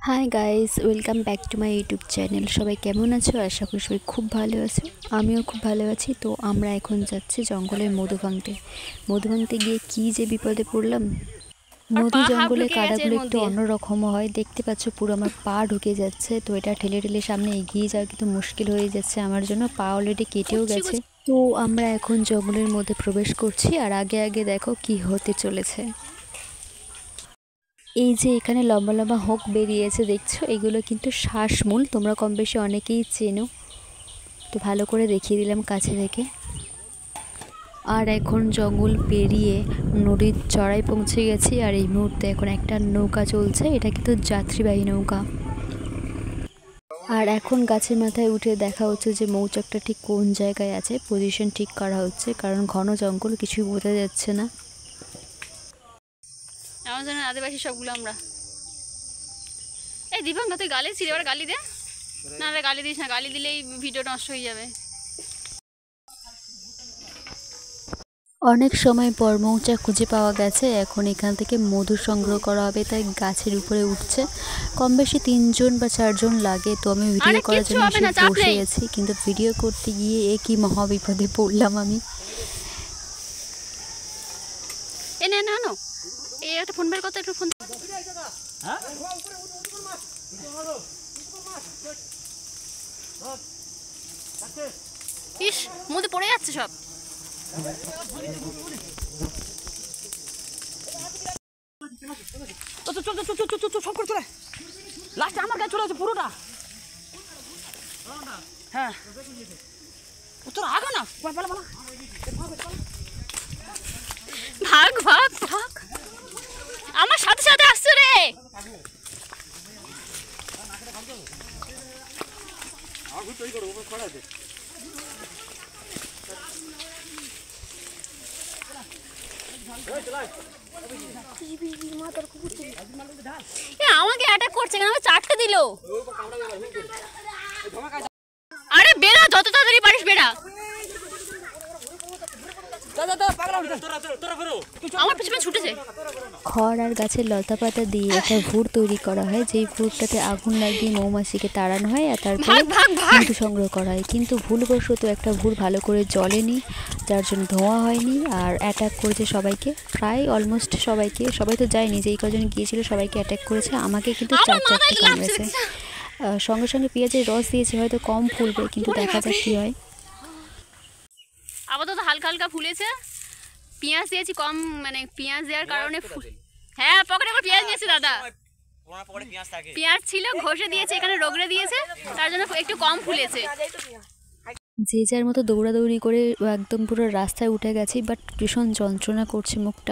Hi guys, welcome back to my YouTube channel. সবাই কেমন আছো? আশা করি সবাই খুব ভালো আছো। আমিও খুব ভালো আছি। তো আমরা এখন যাচ্ছি জঙ্গলের মধু ভাঙতে গিয়ে কী যে বিপদে পড়লাম। মধু জঙ্গলে কাদাগুলো একটু অন্যরকম হয়, দেখতে পাচ্ছ পুরো আমার পা ঢুকে যাচ্ছে। তো এটা ঠেলে ঠেলে সামনে এগিয়ে যাওয়া কিন্তু মুশকিল হয়ে যাচ্ছে আমার জন্য, পা অলরেডি কেটেও গেছে। তো আমরা এখন জঙ্গলের মধ্যে প্রবেশ করছি, আর আগে আগে দেখো কি হতে চলেছে। এই যে এখানে লম্বা লম্বা হোক বেরিয়েছে দেখছো, এগুলো কিন্তু শ্বাসমূল। তোমরা কম বেশি অনেকেই চেনো, তো ভালো করে দেখিয়ে দিলাম কাছে থেকে। আর এখন জঙ্গল পেরিয়ে নদীর চড়াই পৌঁছে গেছি, আর এই মুহূর্তে এখন একটা নৌকা চলছে, এটা কিন্তু যাত্রীবাহী নৌকা। আর এখন গাছের মাথায় উঠে দেখা হচ্ছে যে মৌচাকটা ঠিক কোন জায়গায় আছে, পজিশন ঠিক করা হচ্ছে, কারণ ঘন জঙ্গল কিছুই বোঝা যাচ্ছে না। আমাদের আদিবাসী সবগুলো আমরা। এই দীপাঙ্কা তুই গালি ছিঁড়ে এবার গালি দে না রে, গালি দিস না, গালি দিলেই ভিডিও নষ্ট হয়ে যাবে। অনেক সময় পর মৌচাক খুঁজে পাওয়া গেছে, এখন এখান থেকে মধু সংগ্রহ করা হবে, তাই গাছের উপরে উঠছে। কম বেশি 3 জন বা 4 জন লাগে। তো আমি ভিডিও করার জন্য বসে গেছি, কিন্তু ভিডিও করতে গিয়ে একই মহাবিপদে পড়লাম আমি। এ না না নো, এই একটা ফোন বের করতে, একটু ফোন। ইস, মধ্যে পড়ে যাচ্ছে সব। লাস্টে আমার গায়ে চলে আছে পুরোটা। হ্যাঁ তোর আগো না, ভাগ ভাগ ভাগ, আমার সাথে সাথে আসছে রে। আমাকে অ্যাটাক করছে কেন? আমাকে 4টে দিল। আরে বেড়া, যত তাড়াতাড়ি পারিস বেড়া। আমার পিছনে ছুটেছে। খড় আর গাছের লতা পাতা দিয়ে একটা ভুড় তৈরি করা হয়, যেই ভুড়টাতে আগুন লাগিয়ে মৌমাছিকে তাড়ানো হয়, আর তারপরে মধু সংগ্রহ করা হয়। কিন্তু ভুলবশত একটা ভুড় ভালো করে জ্বলেনি, যার জন্য ধোঁয়া হয়নি, আর অ্যাটাক করেছে সবাইকে, প্রায় অলমোস্ট সবাইকে। সবাই তো যায়নি, যেই কজন গিয়েছিল সবাইকে অ্যাটাক করেছে। আমাকে কিন্তু 4-4টে কামড়েছে। সঙ্গে সঙ্গে পেঁয়াজের রস দিয়েছে, হয়তো কম ফুলবে, কিন্তু দেখা যাক কী হয়। আপাতত হালকা হালকা ফুলেছে। পেঁয়াজ দিয়েছি কম, মানে পেঁয়াজ দেওয়ার কারণে। হ্যাঁ, পকেটে করে পেঁয়াজ নিয়েছে দাদা। পেঁয়াজ ছিল, ঘষে দিয়েছে, এখানে রগড়ে দিয়েছে, তার জন্য একটু কম ফুলেছে। যে যার মতো দৌড়াদৌড়ি করে একদম পুরো রাস্তায় উঠে গেছি, বাট ভীষণ যন্ত্রণা করছে মুখটা।